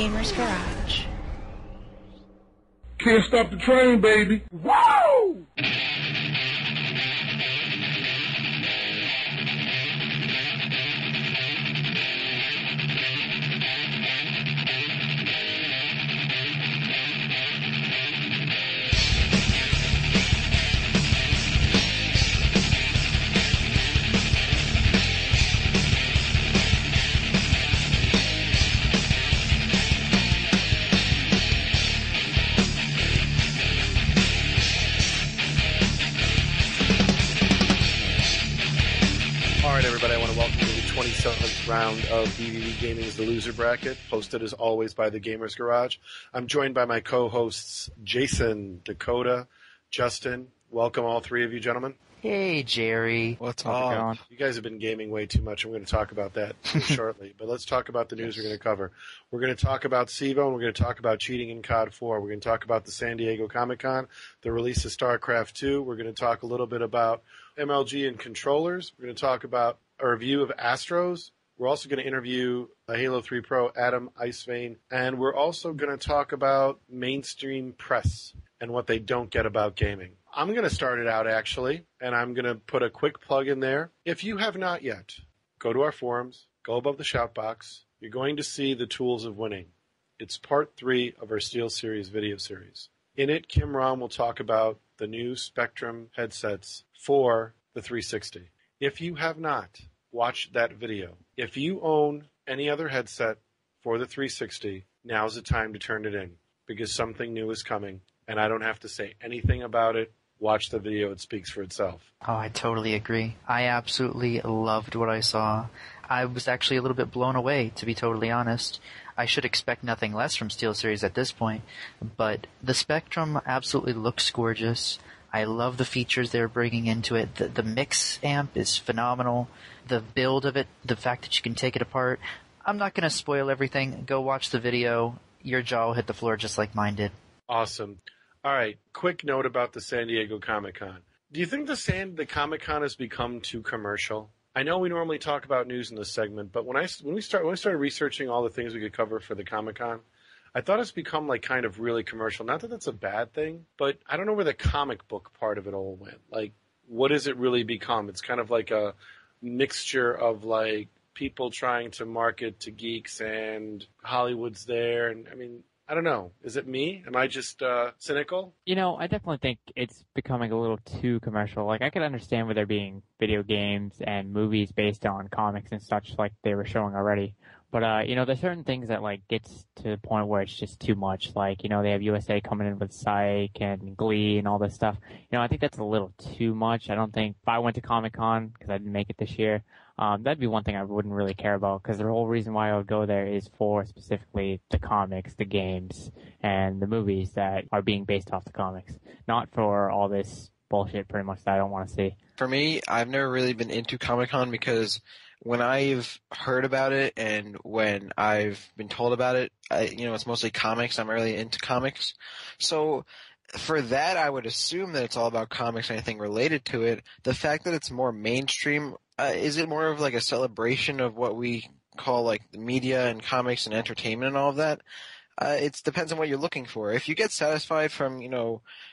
Gamer's Garage. Can't stop the train, baby. Woo! Everybody, I want to welcome you to the 27th round of BVB Gaming's The Loser Bracket, hosted as always by the Gamers Garage. I'm joined by my co-hosts Jason, Dakota, Justin. Welcome all three of you gentlemen. Hey, Jerry. What's going? You guys have been gaming way too much. I'm going to talk about that shortly. But let's talk about the news we're going to cover. We're going to talk about SIVO, and we're going to talk about cheating in COD 4. We're going to talk about the San Diego Comic-Con, the release of Starcraft 2. We're going to talk a little bit about MLG and controllers. We're going to talk about a review of Astros. We're also going to interview a Halo 3 Pro, Adam IceVayne. And we're also going to talk about mainstream press and what they don't get about gaming. I'm going to start it out, actually, and I'm going to put a quick plug in there. If you have not yet, go to our forums, go above the shout box. You're going to see the tools of winning. It's part 3 of our SteelSeries video series. In it, Kim Rom will talk about the new Spectrum headsets for the 360. If you have not watched that video, if you own any other headset for the 360, now's the time to turn it in, because something new is coming, and I don't have to say anything about it. Watch the video. It speaks for itself. Oh, I totally agree. I absolutely loved what I saw. I was actually a little bit blown away, to be totally honest. I should expect nothing less from SteelSeries at this point, but the Spectrum absolutely looks gorgeous. I love the features they're bringing into it. The mix amp is phenomenal. The build of it, the fact that you can take it apart. I'm not going to spoil everything. Go watch the video. Your jaw will hit the floor just like mine did. Awesome. All right, quick note about the San Diego Comic-Con. Do you think the Comic-Con has become too commercial? I know we normally talk about news in this segment, but when I started researching all the things we could cover for the Comic-Con, I thought it's become like kind of really commercial. Not that that's a bad thing, but I don't know where the comic book part of it all went. Like, what does it really become? It's kind of like a mixture of like people trying to market to geeks and Hollywood's there, and I mean, I don't know. Is it me? Am I just cynical? You know, I definitely think it's becoming a little too commercial. Like, I could understand with there being video games and movies based on comics and such like they were showing already. But, you know, there's certain things that, like, gets to the point where it's just too much. Like, you know, they have USA coming in with Psych and Glee and all this stuff. You know, I think that's a little too much. I don't think if I went to Comic-Con, because I didn't make it this year, that'd be one thing I wouldn't really care about, because the whole reason why I would go there is for specifically the comics, the games, and the movies that are being based off the comics. Not for all this bullshit, pretty much, that I don't want to see. For me, I've never really been into Comic-Con because when I've heard about it and when I've been told about it, it's mostly comics. I'm really into comics. So for that, I would assume that it's all about comics and anything related to it. The fact that it's more mainstream, is it more of like a celebration of what we call like the media and comics and entertainment and all of that? It depends on what you're looking for. If you get satisfied from,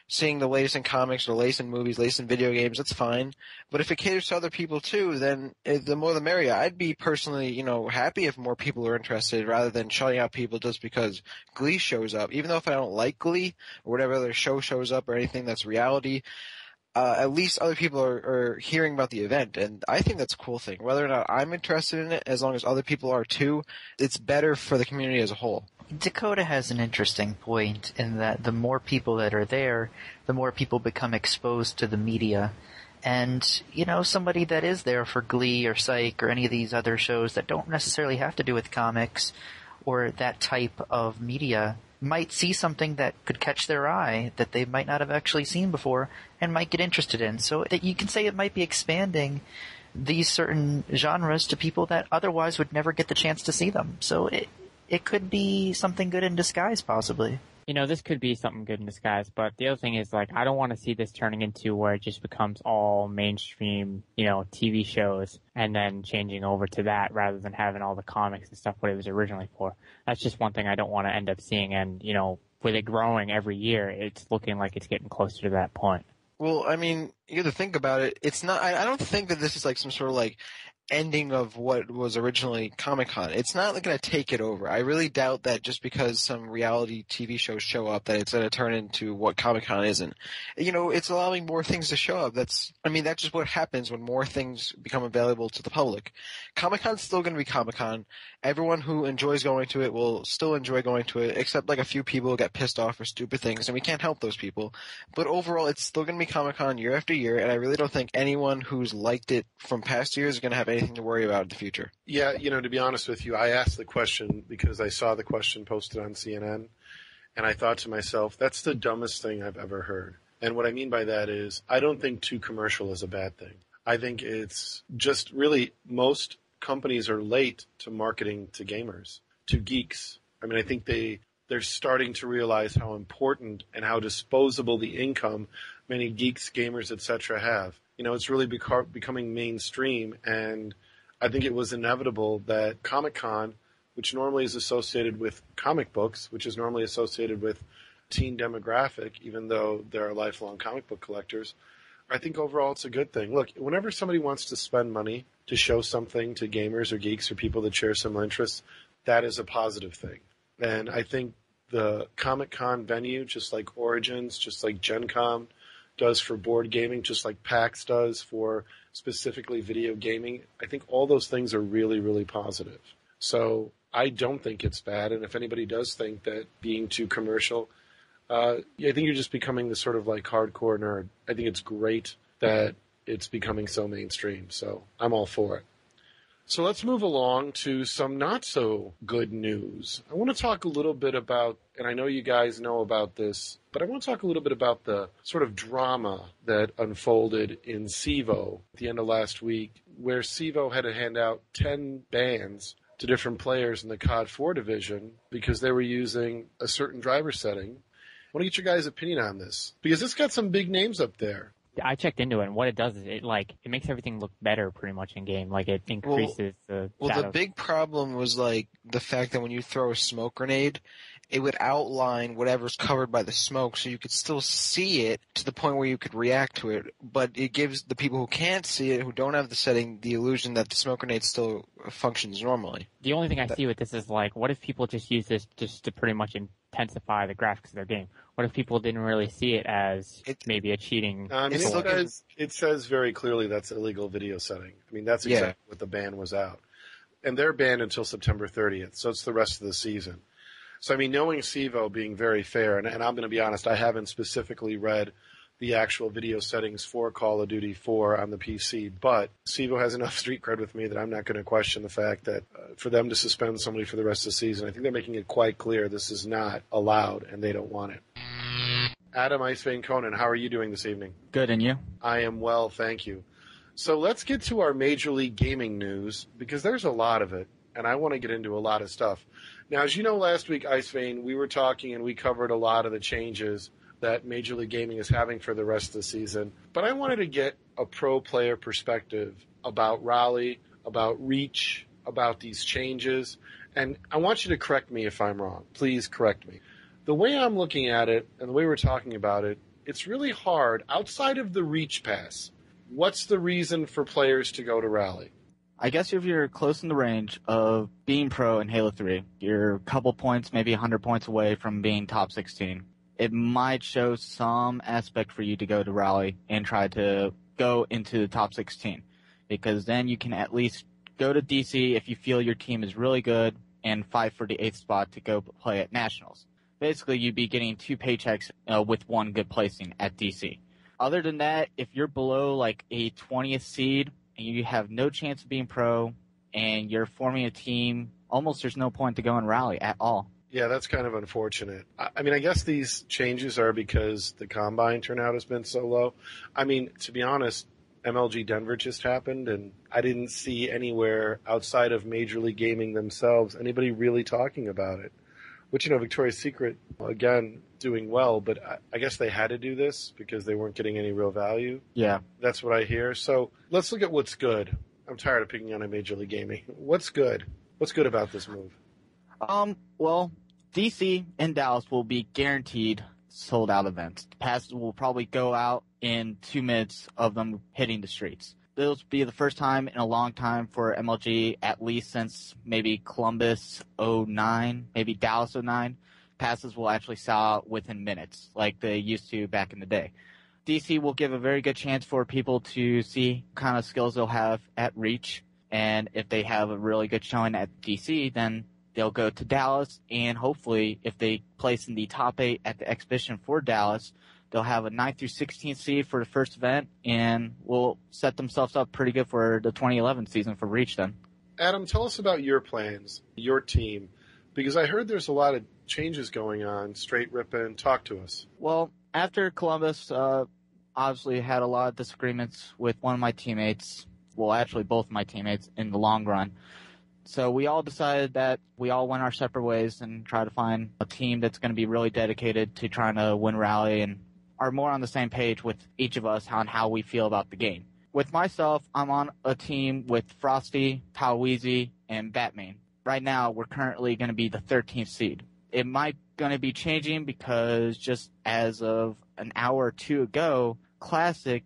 seeing the latest in comics or the latest in movies, latest in video games, that's fine. But if it caters to other people too, then the more the merrier. I'd be personally, happy if more people are interested rather than shutting out people just because Glee shows up. Even though if I don't like Glee or whatever other show shows up or anything that's reality, at least other people are hearing about the event, and I think that's a cool thing. Whether or not I'm interested in it, as long as other people are too, it's better for the community as a whole. Dakota has an interesting point in that the more people that are there, the more people become exposed to the media. And, somebody that is there for Glee or Psych or any of these other shows that don't necessarily have to do with comics or that type of media might see something that could catch their eye that they might not have actually seen before and might get interested in. So that you can say it might be expanding these certain genres to people that otherwise would never get the chance to see them. So it could be something good in disguise, possibly. This could be something good in disguise, but the other thing is, like, I don't want to see this turning into where it just becomes all mainstream, TV shows and then changing over to that rather than having all the comics and stuff what it was originally for. That's just one thing I don't want to end up seeing, and, with it growing every year, it's looking like it's getting closer to that point. Well, I mean, you got to think about it. It's not. I don't think that this is like some sort of like ending of what was originally Comic-Con. It's not going to take it over. I really doubt that just because some reality TV shows show up that it's going to turn into what Comic-Con isn't. It's allowing more things to show up. That's just what happens when more things become available to the public. Comic-Con's still going to be Comic-Con. Everyone who enjoys going to it will still enjoy going to it, except like a few people who get pissed off for stupid things, and we can't help those people. But overall, it's still going to be Comic-Con year after year, and I really don't think anyone who's liked it from past years is going to have anything to worry about in the future. Yeah, to be honest with you, I asked the question because I saw the question posted on CNN, and I thought to myself, that's the dumbest thing I've ever heard. And what I mean by that is, I don't think too commercial is a bad thing. I think it's just really most companies are late to marketing to gamers, to geeks. I think they're starting to realize how important and how disposable the income many geeks, gamers, etc. have. It's really becoming mainstream, and I think it was inevitable that Comic-Con, which normally is associated with comic books, which is normally associated with teen demographic, even though there are lifelong comic book collectors, I think overall it's a good thing. Look, whenever somebody wants to spend money to show something to gamers or geeks or people that share similar interests, that is a positive thing. And I think the Comic-Con venue, just like Origins, just like Gen Con does for board gaming, just like PAX does for specifically video gaming, I think all those things are really, really positive. So I don't think it's bad. And if anybody does think that being too commercial, I think you're just becoming the sort of like hardcore nerd. I think it's great that it's becoming so mainstream. So I'm all for it. So let's move along to some not so good news. I want to talk a little bit about, and I know you guys know about this, but I want to talk a little bit about the sort of drama that unfolded in CIVO at the end of last week, where CIVO had to hand out 10 bans to different players in the COD 4 division because they were using a certain driver setting. I want to get your guys' opinion on this, because it's got some big names up there. I checked into it, and what it does is it makes everything look better pretty much in game. Like, it increases the shadows. The big problem was like the fact that when you throw a smoke grenade, it would outline whatever's covered by the smoke, so you could still see it to the point where you could react to it. But it gives the people who can't see it, who don't have the setting, the illusion that the smoke grenade still functions normally. The only thing I see with this is, like, what if people just use this just to pretty much intensify the graphics of their game? What if people didn't really see it as maybe a cheating? It says very clearly that's illegal video setting. That's exactly what the ban was out. And they're banned until September 30th, so it's the rest of the season. So, knowing CIVO being very fair, and I'm going to be honest, I haven't specifically read the actual video settings for Call of Duty 4 on the PC, but CIVO has enough street cred with me that I'm not going to question the fact that for them to suspend somebody for the rest of the season, I think they're making it quite clear this is not allowed and they don't want it. Adam, IceVayne, Conan, how are you doing this evening? Good, and you? I am well, thank you. So let's get to our Major League Gaming news, because there's a lot of it, and I want to get into a lot of stuff. Now, as you know, last week, IceVayne, we were talking and we covered a lot of the changes that Major League Gaming is having for the rest of the season. But I wanted to get a pro player perspective about Raleigh, about Reach, about these changes. And I want you to correct me if I'm wrong. Please correct me. The way I'm looking at it and the way we're talking about it, it's really hard. Outside of the Reach pass, what's the reason for players to go to Raleigh? I guess if you're close in the range of being pro in Halo 3, you're a couple points, maybe 100 points away from being top 16. It might show some aspect for you to go to Raleigh and try to go into the top 16, because then you can at least go to DC if you feel your team is really good and fight for the 8th spot to go play at Nationals. Basically, you'd be getting 2 paychecks with 1 good placing at DC. Other than that, if you're below like a 20th seed and you have no chance of being pro and you're forming a team, almost there's no point to go and Raleigh at all. Yeah, that's kind of unfortunate. I guess these changes are because the Combine turnout has been so low. To be honest, MLG Denver just happened, and I didn't see anywhere outside of Major League Gaming themselves anybody really talking about it. Which, you know, Victoria's Secret, again, doing well, but I guess they had to do this because they weren't getting any real value. Yeah. That's what I hear. So let's look at what's good. I'm tired of picking on a Major League Gaming. What's good? What's good about this move? Well, DC and Dallas will be guaranteed sold out events. The passes will probably go out in 2 minutes of them hitting the streets. This will be the first time in a long time for MLG, at least since maybe Columbus 09, maybe Dallas 09. Passes will actually sell out within minutes, like they used to back in the day. DC will give a very good chance for people to see what kind of skills they'll have at Reach, and if they have a really good showing at DC, then they'll go to Dallas, and hopefully, if they place in the top 8 at the exhibition for Dallas, they'll have a 9th through 16th seed for the first event, and will set themselves up pretty good for the 2011 season for Reach then. Adam, tell us about your plans, your team, because I heard there's a lot of changes going on. Straight ripping, talk to us. Well, after Columbus, obviously had a lot of disagreements with one of my teammates, well, actually both of my teammates in the long run. So we all decided that we all went our separate ways and try to find a team that's going to be really dedicated to trying to win Rally and are more on the same page with each of us on how we feel about the game. With myself, I'm on a team with Frosty, Taweezy, and Batman. Right now, we're currently going to be the 13th seed. It might going to be changing because just as of an hour or two ago, Classic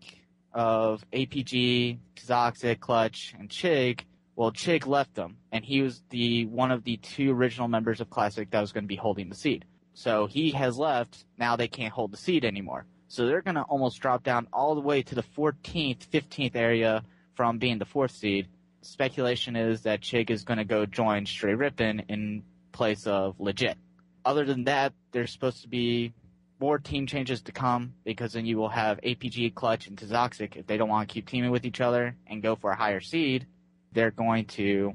of APG, Toxic, Clutch, and Chig, well, Chig left them, and he was one of the 2 original members of Classic that was going to be holding the seed. So he has left. Now they can't hold the seed anymore. So they're going to almost drop down all the way to the 14th, 15th area from being the 4th seed. Speculation is that Chig is going to go join Straight Rippin' in place of Legit. Other than that, there's supposed to be more team changes to come, because then you will have APG, Clutch, and Toxic. If they don't want to keep teaming with each other and go for a higher seed, they're going to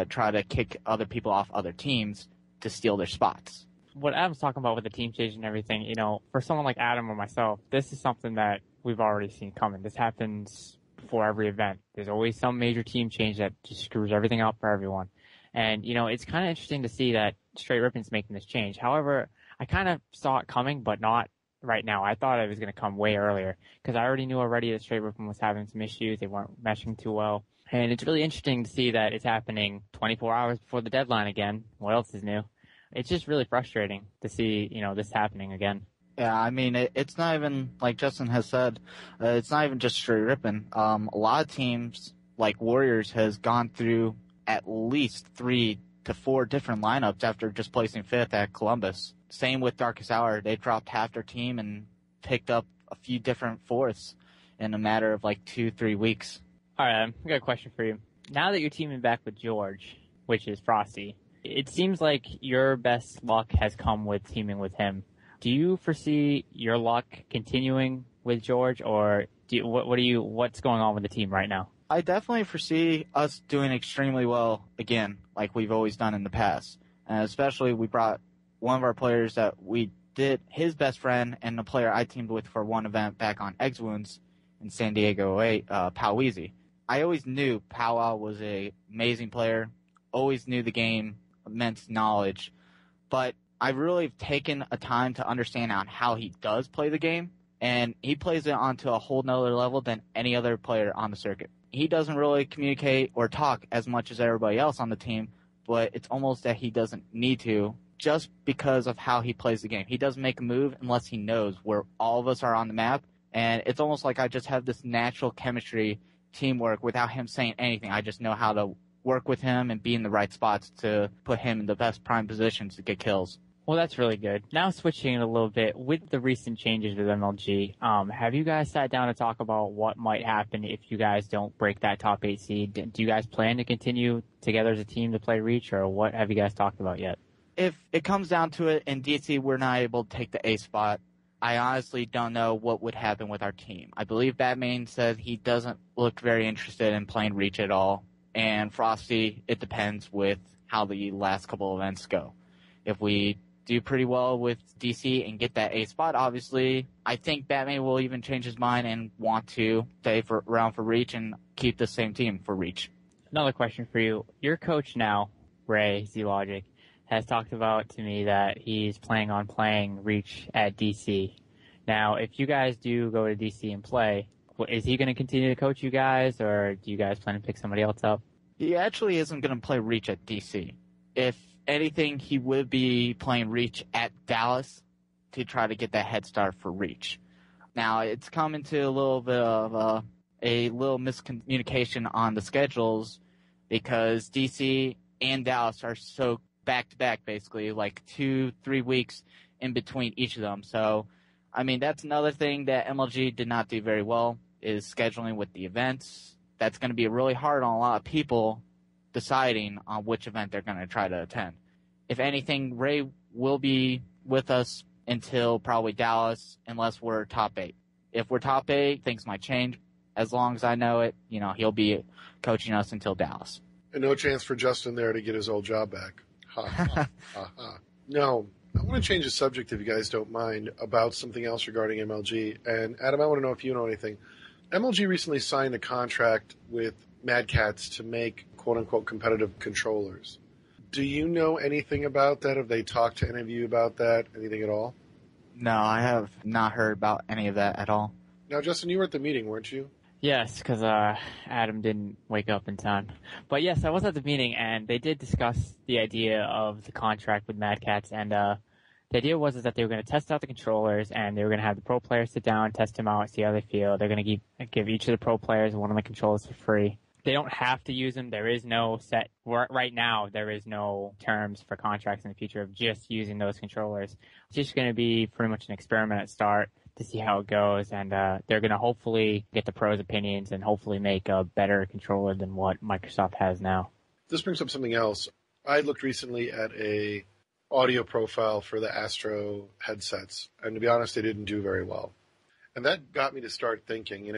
try to kick other people off other teams to steal their spots. What Adam's talking about with the team change and everything, you know, for someone like Adam or myself, this is something that we've already seen coming. This happens before every event. There's always some major team change that just screws everything up for everyone. And, you know, it's kind of interesting to see that Straight Rippin's making this change. However, I kind of saw it coming, but not right now. I thought it was going to come way earlier, because I already knew already that Straight Rippin was having some issues. They weren't meshing too well. And it's really interesting to see that it's happening 24 hours before the deadline again. What else is new? It's just really frustrating to see, you know, this happening again. Yeah, I mean, it's not even, like Justin has said, it's not even just Straight Rippin'. A lot of teams, like Warriors, has gone through at least 3 to 4 different lineups after just placing 5th at Columbus. Same with Darkest Hour. They dropped half their team and picked up a few different 4ths in a matter of like 2-3 weeks. All right, I got a question for you. Now that you're teaming back with George, which is Frosty, it seems like your best luck has come with teaming with him. Do you foresee your luck continuing with George, or what's going on with the team right now? I definitely foresee us doing extremely well again, like we've always done in the past. And especially we brought one of our players that we did, his best friend and the player I teamed with for one event back on Eggs Wounds in San Diego 08, Poweezy. I always knew Powwow was an amazing player, always knew the game, immense knowledge, but I really have taken a time to understand on how he does play the game, and he plays it onto a whole nother level than any other player on the circuit. He doesn't really communicate or talk as much as everybody else on the team, but it's almost that he doesn't need to just because of how he plays the game. He doesn't make a move unless he knows where all of us are on the map, and it's almost like I just have this natural chemistry teamwork without him saying anything. I just know how to work with him and be in the right spots to put him in the best prime positions to get kills. Well, that's really good. Now switching it a little bit, with the recent changes with MLG, have you guys sat down to talk about what might happen if you guys don't break that top 8 seed? Do you guys plan to continue together as a team to play Reach, or what have you guys talked about yet? If it comes down to it, in DC we're not able to take the A spot, I honestly don't know what would happen with our team. I believe Batman said he doesn't look very interested in playing Reach at all. And Frosty, it depends with how the last couple of events go. If we do pretty well with DC and get that A spot, obviously, I think Batman will even change his mind and want to stay around for Reach and keep the same team for Reach. Another question for you. Your coach now, Ray, Z-Logic, has talked about to me that he's planning on playing Reach at DC. Now, if you guys do go to DC and play, is he going to continue to coach you guys, or do you guys plan to pick somebody else up? He actually isn't going to play Reach at DC. If anything, he would be playing Reach at Dallas to try to get that head start for Reach. Now, it's come into a little bit of a little miscommunication on the schedules because DC and Dallas are so back-to-back, basically, like 2-3 weeks in between each of them. So, I mean, that's another thing that MLG did not do very well, is scheduling with the events. That's going to be really hard on a lot of people deciding on which event they're going to try to attend. If anything, Ray will be with us until probably Dallas, unless we're top 8. If we're top 8, things might change. As long as I know it, he'll be coaching us until Dallas. And no chance for Justin there to get his old job back. Ha, ha, ha, ha. No, I want to change the subject, if you guys don't mind, about something else regarding MLG. And Adam, I want to know if you know anything. MLG recently signed a contract with Mad Catz to make quote-unquote competitive controllers. Do you know anything about that? Have they talked to any of you about that? Anything at all? No, I have not heard about any of that at all. Now, Justin, you were at the meeting, weren't you? Yes, because Adam didn't wake up in time. But yes, I was at the meeting, and they did discuss the idea of the contract with Mad Catz, and the idea was that they were going to test out the controllers, and they were going to have the pro players sit down, test them out, see how they feel. They're going to give each of the pro players one of the controllers for free. They don't have to use them. There is no set right now. There is no terms for contracts in the future of just using those controllers. It's just going to be pretty much an experiment at start to see how it goes, and they're going to hopefully get the pros' opinions and hopefully make a better controller than what Microsoft has now. This brings up something else. I looked recently at a audio profile for the Astro headsets, and to be honest, they didn't do very well. And that got me to start thinking,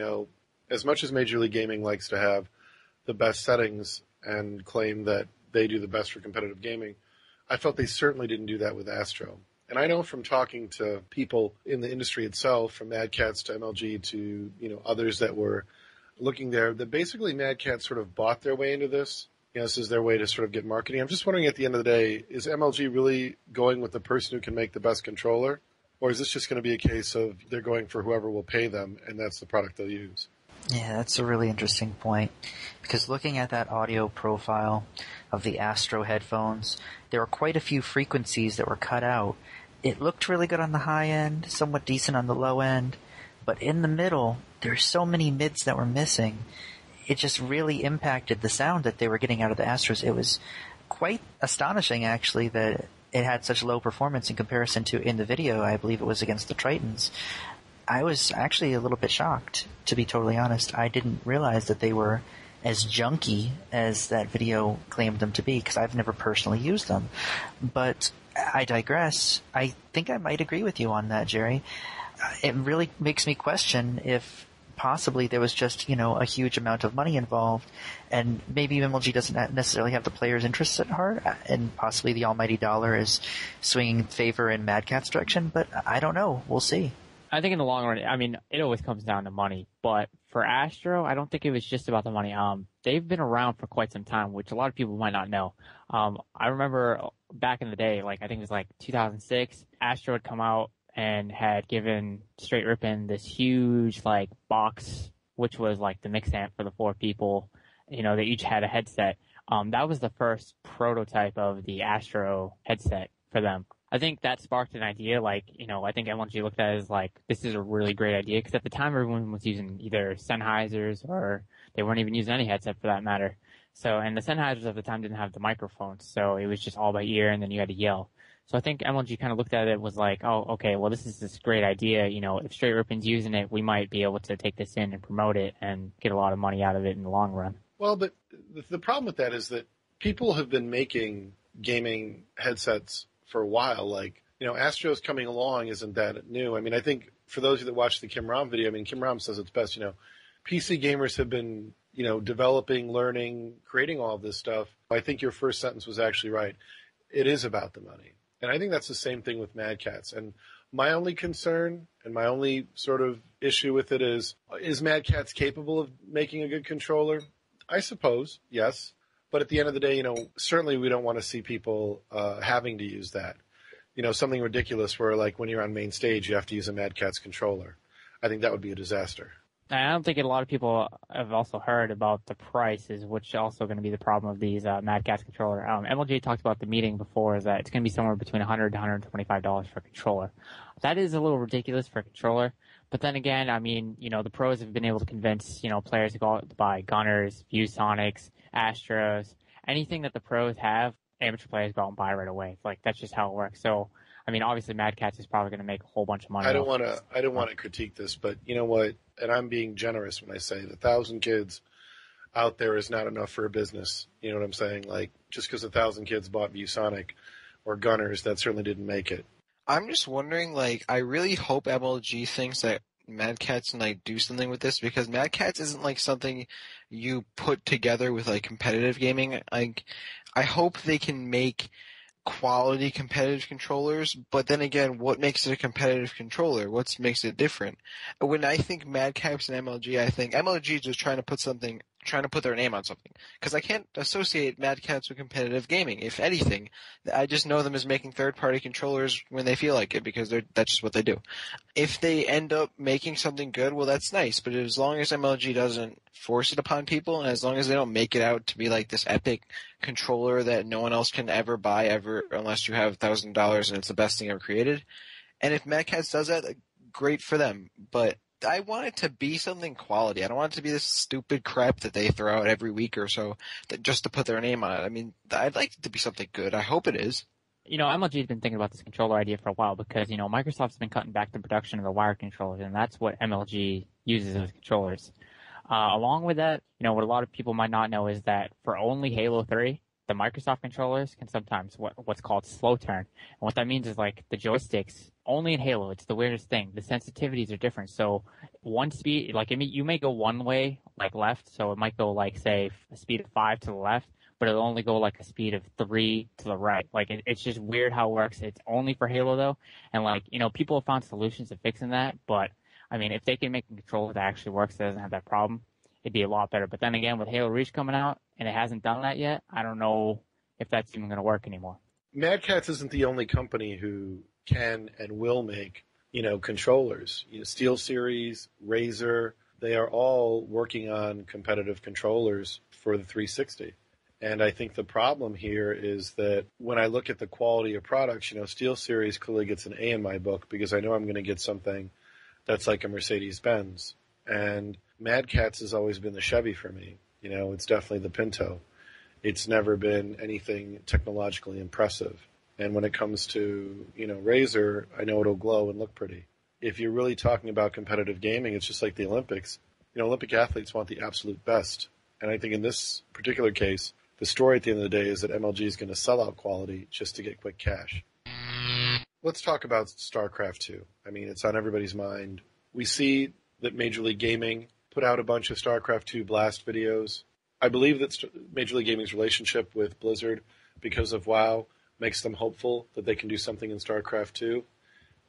as much as Major League Gaming likes to have the best settings and claim that they do the best for competitive gaming, I felt they certainly didn't do that with Astro. And I know from talking to people in the industry itself, from Mad Catz to MLG to, others that were looking there, that basically Mad Catz sort of bought their way into this. This is their way to sort of get marketing. I'm just wondering at the end of the day, is MLG really going with the person who can make the best controller? Or is this just going to be a case of they're going for whoever will pay them and that's the product they'll use? Yeah, that's a really interesting point. Because looking at that audio profile of the Astro headphones, there were quite a few frequencies that were cut out. It looked really good on the high end, somewhat decent on the low end, but in the middle, there's so many mids that were missing. It just really impacted the sound that they were getting out of the Astros. It was quite astonishing, actually, that it had such low performance in comparison to in the video. I believe it was against the Tritons. I was actually a little bit shocked, to be totally honest. I didn't realize that they were as junky as that video claimed them to be, because I've never personally used them. But I digress. I think I might agree with you on that, Jerry. It really makes me question if possibly there was just, a huge amount of money involved, and maybe MLG doesn't necessarily have the players' interests at heart, and possibly the almighty dollar is swinging favor in Mad Catz' direction, but I don't know. We'll see. I think in the long run, it always comes down to money. But for Astro, I don't think it was just about the money. They've been around for quite some time, which a lot of people might not know. I remember back in the day, I think it was 2006, Astro had come out and had given Straight Rippin this huge box, which was the mix amp for the 4 people. They each had a headset. That was the first prototype of the Astro headset for them. I think that sparked an idea. I think MLG looked at it as this is a really great idea, because at the time everyone was using either Sennheisers or they weren't even using any headset for that matter. So, and the Sennheisers at the time didn't have the microphones, so it was just all by ear, and then you had to yell. So I think MLG kind of looked at it was oh, okay, well, this is this great idea. If Straight Rippin's using it, we might be able to take this in and promote it and get a lot of money out of it in the long run. Well, but the problem with that is that people have been making gaming headsets for a while. Astro's coming along isn't that new. I think for those of you that watched the Kim Rom video, Kim Rom says it's best, PC gamers have been, developing, learning, creating all of this stuff. I think your first sentence was actually right. It is about the money. And I think that's the same thing with Mad Catz. And my only concern and my only sort of issue with it is Mad Catz capable of making a good controller? I suppose, yes. But at the end of the day, certainly we don't want to see people having to use that. Something ridiculous where, like, when you're on main stage, you have to use a Mad Catz controller. I think that would be a disaster. I don't think a lot of people have also heard about the prices, which is also going to be the problem of these Mad Catz controller. MLG talked about the meeting before is that it's going to be somewhere between $100 to $125 for a controller. That is a little ridiculous for a controller. But then again, I mean, the pros have been able to convince, players to go out to buy Gunners, ViewSonics, Astros, anything that the pros have, amateur players go out and buy right away. Like, that's just how it works. So, I mean, obviously Mad Catz is probably going to make a whole bunch of money. I don't want to critique this, but you know what? And I'm being generous when I say 1,000 kids out there is not enough for a business. You know what I'm saying? Like, just because 1,000 kids bought ViewSonic or Gunners, that certainly didn't make it. I'm just wondering, like, I really hope MLG thinks that Mad Catz can, like, do something with this, because Mad Catz isn't, like, something you put together with, like, competitive gaming. Like, I hope they can make quality competitive controllers, but then again, what makes it a competitive controller? What makes it different? When I think Mad Catz and MLG, I think MLG is just trying to put their name on something. Because I can't associate Mad Catz with competitive gaming. If anything, I just know them as making third-party controllers when they feel like it, because that's just what they do. If they end up making something good, well, that's nice. But as long as MLG doesn't force it upon people, and as long as they don't make it out to be like this epic controller that no one else can ever buy ever unless you have $1,000 and it's the best thing ever created, and if Mad Catz does that, great for them. But I want it to be something quality. I don't want it to be this stupid crap that they throw out every week or so just to put their name on it. I mean, I'd like it to be something good. I hope it is. MLG's been thinking about this controller idea for a while because, Microsoft's been cutting back the production of the wired controllers, and that's what MLG uses as controllers. Along with that, what a lot of people might not know is that for only Halo 3, the Microsoft controllers can sometimes what's called slow turn. And what that means is, like, the joysticks, only in Halo, it's the weirdest thing. The sensitivities are different. So one speed, like, you may go one way, like left, so it might go, like, say, a speed of 5 to the left, but it'll only go, like, a speed of 3 to the right. Like, it's just weird how it works. It's only for Halo, though. And, like, people have found solutions to fixing that, but, I mean, if they can make a controller that actually works, that doesn't have that problem, it'd be a lot better. But then again, with Halo Reach coming out, and it hasn't done that yet, I don't know if that's even going to work anymore. Mad Catz isn't the only company who can and will make, controllers. SteelSeries, Razer, they are all working on competitive controllers for the 360. And I think the problem here is that when I look at the quality of products, SteelSeries clearly gets an A in my book because I know I'm going to get something that's like a Mercedes-Benz. And Mad Catz has always been the Chevy for me. It's definitely the Pinto. It's never been anything technologically impressive. And when it comes to, Razer, I know it'll glow and look pretty. If you're really talking about competitive gaming, it's just like the Olympics. Olympic athletes want the absolute best. And I think in this particular case, the story at the end of the day is that MLG is going to sell out quality just to get quick cash. Let's talk about Starcraft 2. I mean, it's on everybody's mind. We see that Major League Gaming put out a bunch of Starcraft 2 blast videos. I believe that Major League Gaming's relationship with Blizzard, because of WoW, makes them hopeful that they can do something in StarCraft 2.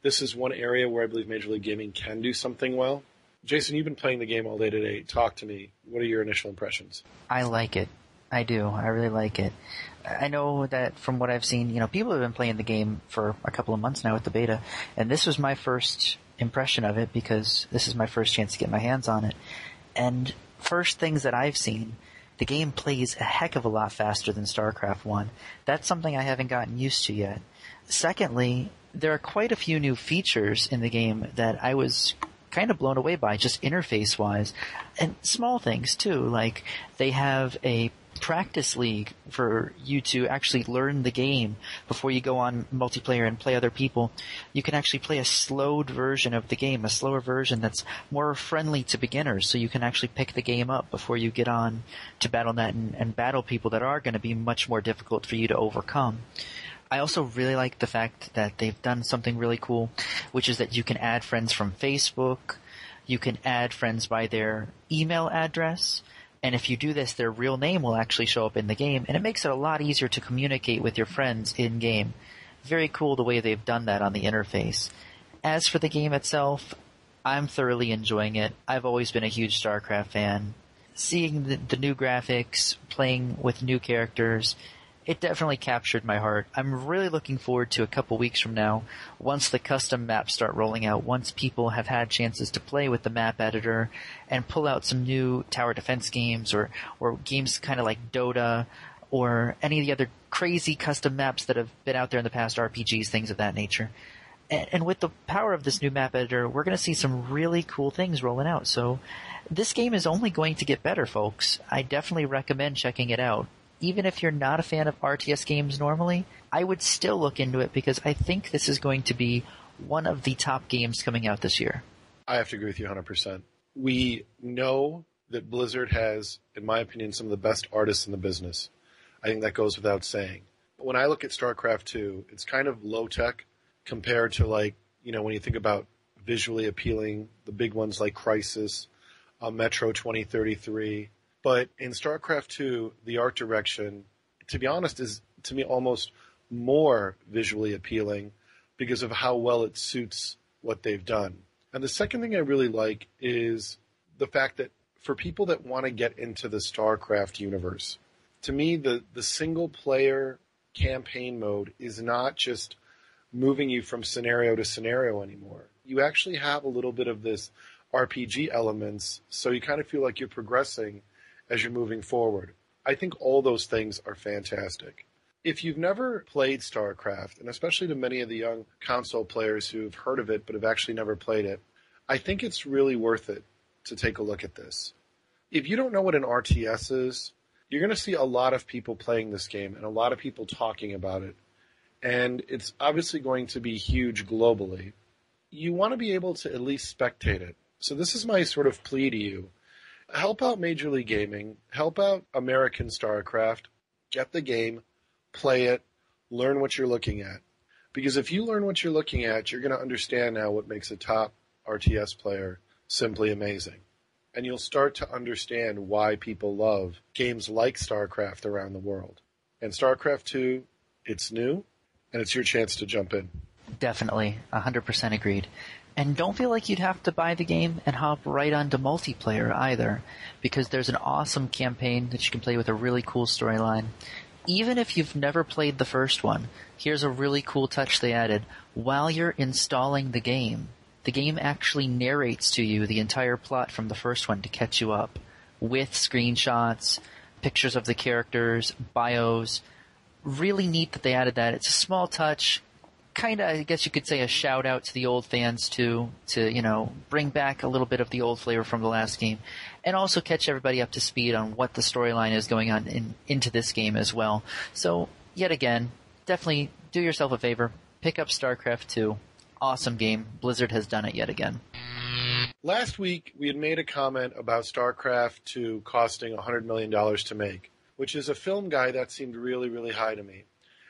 This is one area where I believe Major League Gaming can do something well. Jason, you've been playing the game all day today. Talk to me. What are your initial impressions? I like it. I do. I really like it. I know that from what I've seen, people have been playing the game for a couple of months now with the beta, and this was my first impression of it because this is my first chance to get my hands on it. And first things that I've seen, the game plays a heck of a lot faster than StarCraft 1. That's something I haven't gotten used to yet. Secondly, there are quite a few new features in the game that I was kind of blown away by, just interface-wise. And small things, too, like they have a practice league for you to actually learn the game before you go on multiplayer and play other people. You can actually play a slowed version of the game, a slower version that's more friendly to beginners, so you can actually pick the game up before you get on to Battle.net and battle people that are going to be much more difficult for you to overcome. I also really like the fact that they've done something really cool, which is that you can add friends from Facebook, you can add friends by their email address, and if you do this, their real name will actually show up in the game, and it makes it a lot easier to communicate with your friends in-game. Very cool the way they've done that on the interface. As for the game itself, I'm thoroughly enjoying it. I've always been a huge StarCraft fan. seeing the new graphics, playing with new characters, it definitely captured my heart. I'm really looking forward to a couple weeks from now, once the custom maps start rolling out, once people have had chances to play with the map editor and pull out some new tower defense games or games kind of like Dota or any of the other crazy custom maps that have been out there in the past, RPGs, things of that nature. And with the power of this new map editor, we're going to see some really cool things rolling out. So this game is only going to get better, folks. I definitely recommend checking it out. Even if you're not a fan of RTS games normally, I would still look into it because I think this is going to be one of the top games coming out this year. I have to agree with you 100%. We know that Blizzard has, in my opinion, some of the best artists in the business. I think that goes without saying. But when I look at StarCraft 2, it's kind of low-tech compared to, like, you know, when you think about visually appealing, the big ones like Crysis, Metro 2033. But in StarCraft 2, the art direction, to be honest, is to me almost more visually appealing because of how well it suits what they've done. And the second thing I really like is the fact that for people that want to get into the StarCraft universe, to me, the single-player campaign mode is not just moving you from scenario to scenario anymore. You actually have a little bit of this RPG elements, so you kind of feel like you're progressing as you're moving forward. I think all those things are fantastic. If you've never played StarCraft, and especially to many of the young console players who've heard of it but have actually never played it, I think it's really worth it to take a look at this. If you don't know what an RTS is, you're going to see a lot of people playing this game and a lot of people talking about it. And it's obviously going to be huge globally. You want to be able to at least spectate it. So this is my sort of plea to you. Help out Major League Gaming. Help out American StarCraft. Get the game. Play it. Learn what you're looking at. Because if you learn what you're looking at, you're going to understand now what makes a top RTS player simply amazing. And you'll start to understand why people love games like StarCraft around the world. And StarCraft 2, it's new, and it's your chance to jump in. Definitely, 100% agreed. And don't feel like you'd have to buy the game and hop right onto multiplayer either, because there's an awesome campaign that you can play with a really cool storyline. Even if you've never played the first one, here's a really cool touch they added. While you're installing the game actually narrates to you the entire plot from the first one to catch you up, with screenshots, pictures of the characters, bios. Really neat that they added that. It's a small touch. Kind of, I guess you could say, a shout out to the old fans too, to, you know, bring back a little bit of the old flavor from the last game, and also catch everybody up to speed on what the storyline is going on into this game as well. So, yet again, definitely do yourself a favor, pick up StarCraft 2. Awesome game. Blizzard has done it yet again. Last week, we had made a comment about StarCraft 2 costing $100 million to make, which is a film guy that seemed really, really high to me.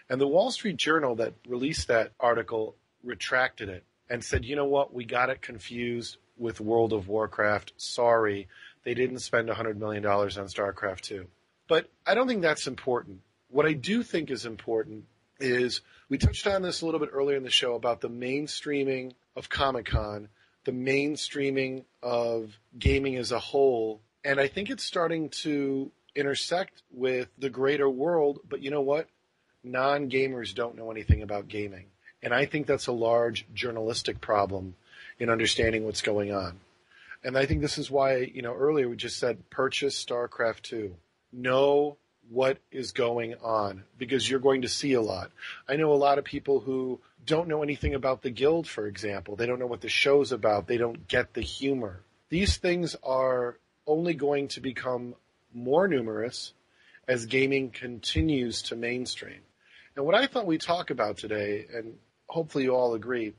And the Wall Street Journal that released that article retracted it and said, you know what, we got it confused with World of Warcraft. Sorry, they didn't spend $100 million on StarCraft 2. But I don't think that's important. What I do think is important is, we touched on this a little bit earlier in the show about the mainstreaming of Comic-Con, the mainstreaming of gaming as a whole. And I think it's starting to intersect with the greater world. But you know what? Non-gamers don't know anything about gaming. And I think that's a large journalistic problem in understanding what's going on. And I think this is why, you know, earlier we just said purchase StarCraft 2. Know what is going on, because you're going to see a lot. I know a lot of people who don't know anything about the Guild, for example. They don't know what the show's about. They don't get the humor. These things are only going to become more numerous as gaming continues to mainstream. And what I thought we'd talk about today, and hopefully you all agree,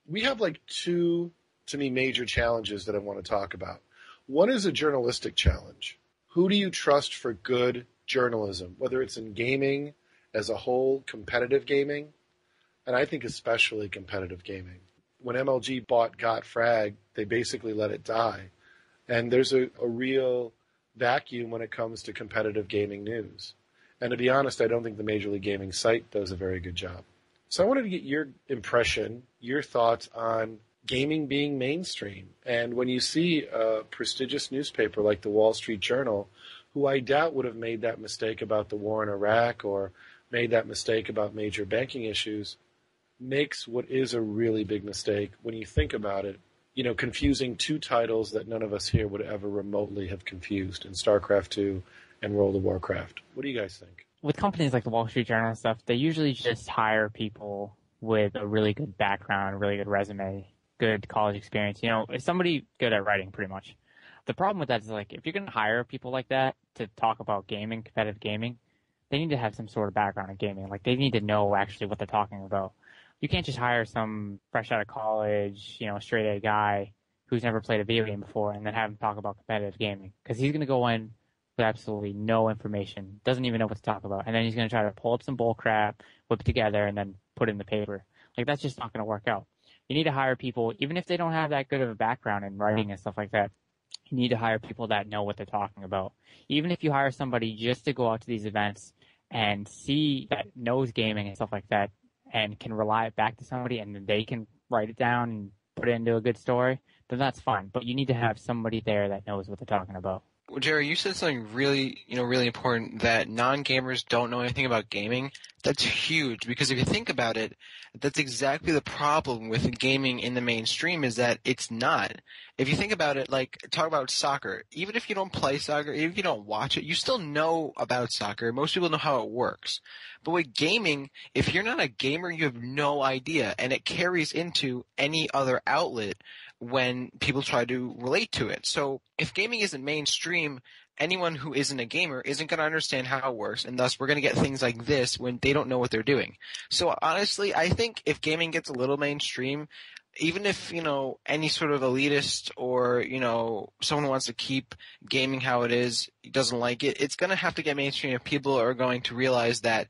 we have like two, to me, major challenges that I want to talk about. One is a journalistic challenge. Who do you trust for good journalism, whether it's in gaming as a whole, competitive gaming, and I think especially competitive gaming. When MLG bought Got Frag, they basically let it die. And there's a real vacuum when it comes to competitive gaming news. And to be honest, I don't think the Major League Gaming site does a very good job. So I wanted to get your impression, your thoughts on gaming being mainstream. And when you see a prestigious newspaper like the Wall Street Journal, who I doubt would have made that mistake about the war in Iraq or made that mistake about major banking issues, makes what is a really big mistake when you think about it, confusing two titles that none of us here would ever remotely have confused in StarCraft 2 and World of Warcraft. What do you guys think? With companies like the Wall Street Journal and stuff, they usually just hire people with a really good background, really good resume, good college experience. It's somebody good at writing, pretty much. The problem with that is, like, if you're going to hire people like that to talk about gaming, competitive gaming, they need to have some sort of background in gaming. Like, they need to know actually what they're talking about. You can't just hire some fresh out of college, straight A guy who's never played a video game before and then have him talk about competitive gaming. Because he's going to go in with absolutely no information, doesn't even know what to talk about. And then he's going to try to pull up some bull crap, whip it together, and then put it in the paper. Like, that's just not going to work out. You need to hire people, even if they don't have that good of a background in writing and stuff like that, you need to hire people that know what they're talking about. Even if you hire somebody just to go out to these events and see that knows gaming and stuff like that and can rely it back to somebody and then they can write it down and put it into a good story, then that's fine. But you need to have somebody there that knows what they're talking about. Well, Jerry, you said something really important, that non-gamers don't know anything about gaming. That's huge, because if you think about it, that's exactly the problem with gaming in the mainstream, is that it's not. If you think about it, like, talk about soccer. Even if you don't play soccer, even if you don't watch it, you still know about soccer. Most people know how it works. But with gaming, if you're not a gamer, you have no idea, and it carries into any other outlet when people try to relate to it. So if gaming isn't mainstream, anyone who isn't a gamer isn't going to understand how it works, and thus we're going to get things like this when they don't know what they're doing. So honestly, I think if gaming gets a little mainstream, even if, any sort of elitist or, someone who wants to keep gaming how it is, doesn't like it, it's going to have to get mainstream if people are going to realize that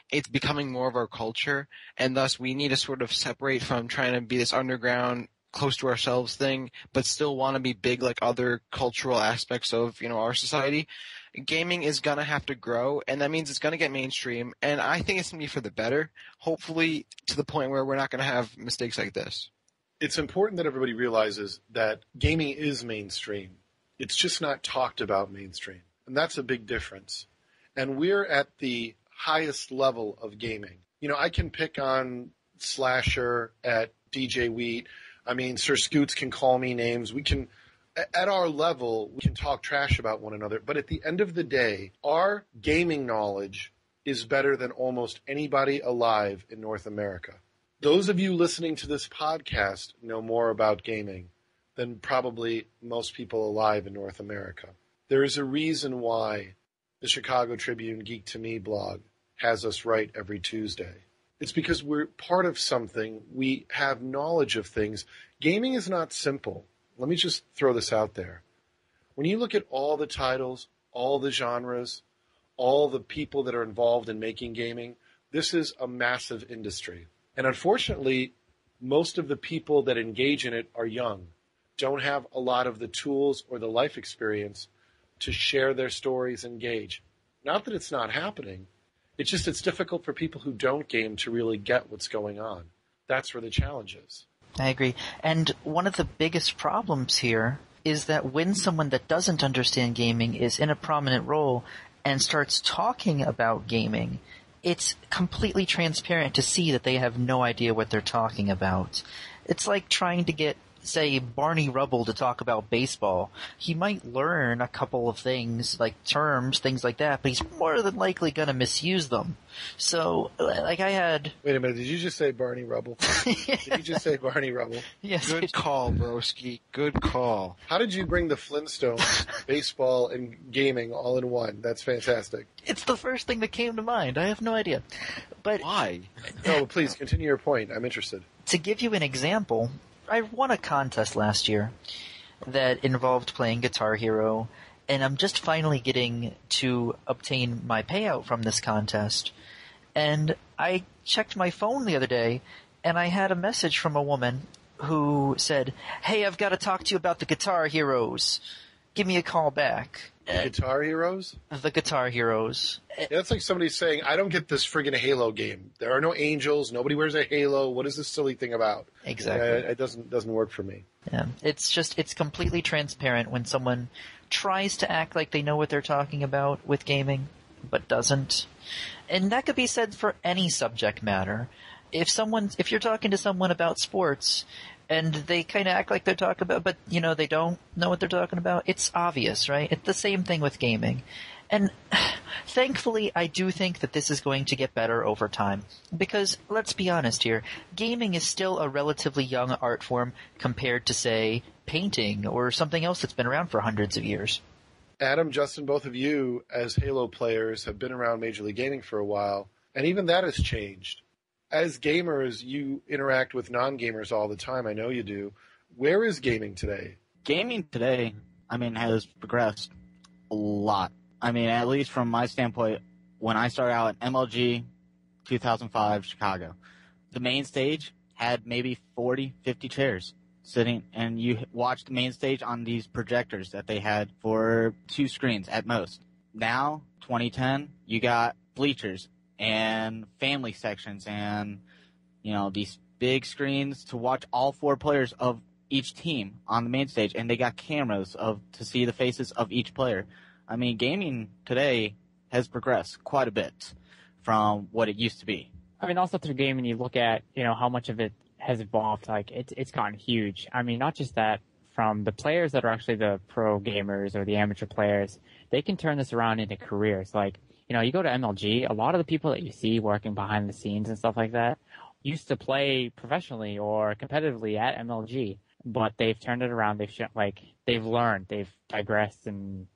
it's becoming more of our culture, and thus we need to sort of separate from trying to be this underground, close to ourselves thing, but still want to be big like other cultural aspects of, our society. Gaming is going to have to grow, and that means it's going to get mainstream, and I think it's going to be for the better, hopefully to the point where we're not going to have mistakes like this. It's important that everybody realizes that gaming is mainstream. It's just not talked about mainstream, and that's a big difference. And we're at the highest level of gaming. I can pick on Slasher at DJ Wheat. I mean, Sir Scoots can call me names. We can, at our level, we can talk trash about one another. But at the end of the day, our gaming knowledge is better than almost anybody alive in North America. Those of you listening to this podcast know more about gaming than probably most people alive in North America. There is a reason why the Chicago Tribune Geek to Me blog has us right every Tuesday. It's because we're part of something. We have knowledge of things. Gaming is not simple. Let me just throw this out there. When you look at all the titles, all the genres, all the people that are involved in making gaming, this is a massive industry. And unfortunately, most of the people that engage in it are young, don't have a lot of the tools or the life experience to share their stories and engage. Not that it's not happening. It's difficult for people who don't game to really get what's going on. That's where the challenge is. I agree. And one of the biggest problems here is that when someone that doesn't understand gaming is in a prominent role and starts talking about gaming, it's completely transparent to see that they have no idea what they're talking about. It's like trying to get, say, Barney Rubble to talk about baseball. He might learn a couple of things, like terms, things like that, but he's more than likely going to misuse them. So, like I had... Wait a minute, did you just say Barney Rubble? Did you just say Barney Rubble? Yes. Good call, broski. Good call. How did you bring the Flintstones, baseball, and gaming all in one? That's fantastic. It's the first thing that came to mind. I have no idea. But Why? No, please, continue your point. I'm interested. to give you an example, I won a contest last year that involved playing Guitar Hero, and I'm just finally getting to obtain my payout from this contest. And I checked my phone the other day, and I had a message from a woman who said, "Hey, I've got to talk to you about the Guitar Heroes." give me a call back. Guitar Heroes? The Guitar Heroes. Yeah, that's like somebody saying, I don't get this friggin' Halo game. There are no angels. Nobody wears a halo. What is this silly thing about? Exactly. It doesn't work for me. Yeah. It's completely transparent when someone tries to act like they know what they're talking about with gaming, but doesn't. And that could be said for any subject matter. If you're talking to someone about sports, and they kind of act like they're talking about, but, they don't know what they're talking about, it's obvious, right? It's the same thing with gaming. And thankfully, I do think that this is going to get better over time. Because, let's be honest here, gaming is still a relatively young art form compared to, say, painting or something else that's been around for hundreds of years. Adam, Justin, both of you, as Halo players, have been around Major League Gaming for a while, and even that has changed. As gamers, you interact with non-gamers all the time. I know you do. Where is gaming today? Gaming today, has progressed a lot. At least from my standpoint, when I started out at MLG 2005 Chicago, the main stage had maybe 40, 50 chairs sitting, and you watched the main stage on these projectors that they had for 2 screens at most. Now, 2010, you got bleachers and family sections and, these big screens to watch all 4 players of each team on the main stage, and they got cameras to see the faces of each player. Gaming today has progressed quite a bit from what it used to be. Also through gaming, you look at, how much of it has evolved. Like, it's gotten huge. Not just that, from the players that are actually the pro gamers or the amateur players, they can turn this around into careers. Like, you go to MLG, a lot of the people that you see working behind the scenes and stuff like that used to play professionally or competitively at MLG, but they've turned it around. They've learned, they've digressed and,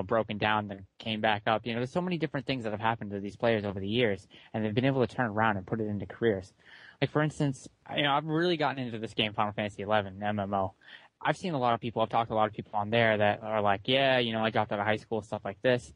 broken down and came back up. There's so many different things that have happened to these players over the years, and they've been able to turn around and put it into careers. Like, for instance, I've really gotten into this game, Final Fantasy XI, MMO. I've seen a lot of people, I've talked to a lot of people on there that are like, yeah, I dropped out of high school, stuff like this.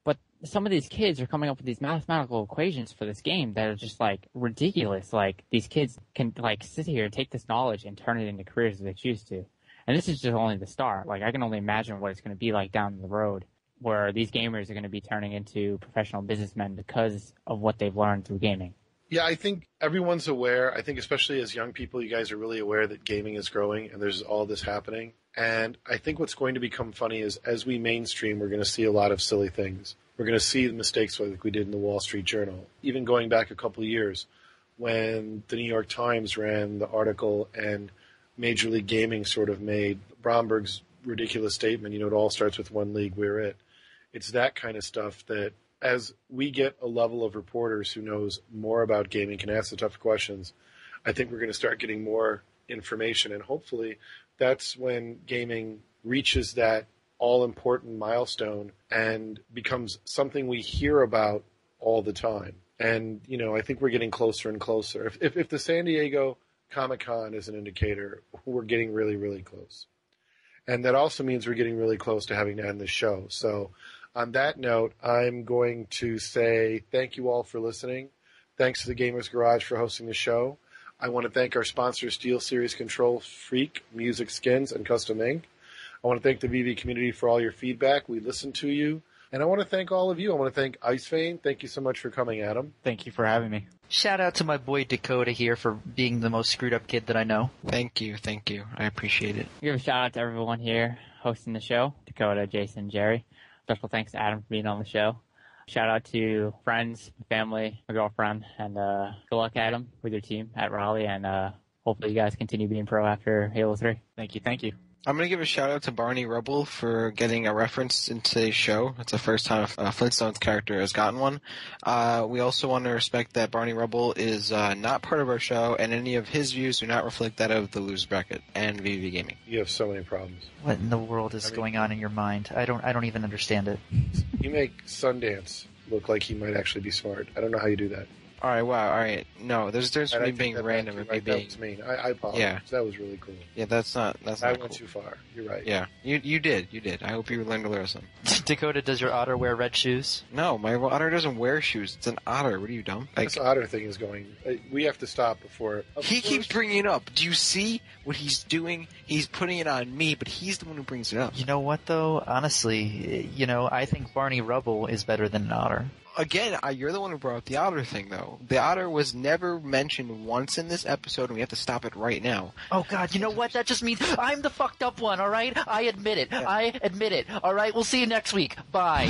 But some of these kids are coming up with these mathematical equations for this game that are just, ridiculous. Like, these kids can, sit here and take this knowledge and turn it into careers if they choose to. And this is just only the start. I can only imagine what it's going to be like down the road, where these gamers are going to be turning into professional businessmen because of what they've learned through gaming. Yeah, I think everyone's aware. I think especially as young people, you guys are really aware that gaming is growing and there's all this happening. And I think what's going to become funny is as we mainstream, we're going to see a lot of silly things. We're going to see the mistakes like we did in the Wall Street Journal. Even going back a couple of years when the New York Times ran the article and Major League Gaming sort of made Bromberg's ridiculous statement, it all starts with one league, we're it. It's that kind of stuff that as we get a level of reporters who knows more about gaming, can ask the tough questions, I think we're going to start getting more information. And hopefully that's when gaming reaches that all-important milestone and becomes something we hear about all the time. And, I think we're getting closer and closer. If the San Diego Comic-Con is an indicator, we're getting really, really close. And that also means we're getting really close to having to end the show. So on that note, I'm going to say thank you all for listening. Thanks to the Gamers Garage for hosting the show. I want to thank our sponsors, SteelSeries Control Freak, Music Skins, and Custom Ink. I want to thank the VV community for all your feedback. We listen to you. And I want to thank all of you. I want to thank IceVayne. Thank you so much for coming, Adam. Thank you for having me. Shout out to my boy Dakota here for being the most screwed up kid that I know. Thank you. I appreciate it. Give a shout out to everyone here hosting the show, Dakota, Jason, Jerry. Special thanks to Adam for being on the show. Shout out to friends, family, my girlfriend, and good luck, Adam, with your team at Raleigh, and hopefully you guys continue being pro after Halo 3. Thank you. I'm going to give a shout out to Barney Rubble for getting a reference in today's show. It's the first time a Flintstones character has gotten one. We also want to respect that Barney Rubble is not part of our show, and any of his views do not reflect that of the Lose Bracket and VV Gaming. You have so many problems. What in the world is going on in your mind? I don't even understand it. You make Sundance look like he might actually be smart. I don't know how you do that. All right, wow, all right. No, there's a difference And I between take being that back, random you're and right, being. that was mean. I apologize. Yeah. That was really cool. Yeah, that's not I cool. went too far. You're right. Yeah, you did. I hope you learned a lesson. Dakota, does your otter wear red shoes? No, my otter doesn't wear shoes. It's an otter. What are you, dumb? Like, This otter thing is going. We have to stop before. he keeps bringing it up. Do you see what he's doing? He's putting it on me, but he's the one who brings it up. You know what, though? Honestly, I think Barney Rubble is better than an otter. Again, you're the one who brought up the otter thing, though. The otter was never mentioned once in this episode, and we have to stop it right now. Oh, God, you know what? That just means I'm the fucked up one, all right? I admit it. Yeah. I admit it. All right, we'll see you next week. Bye.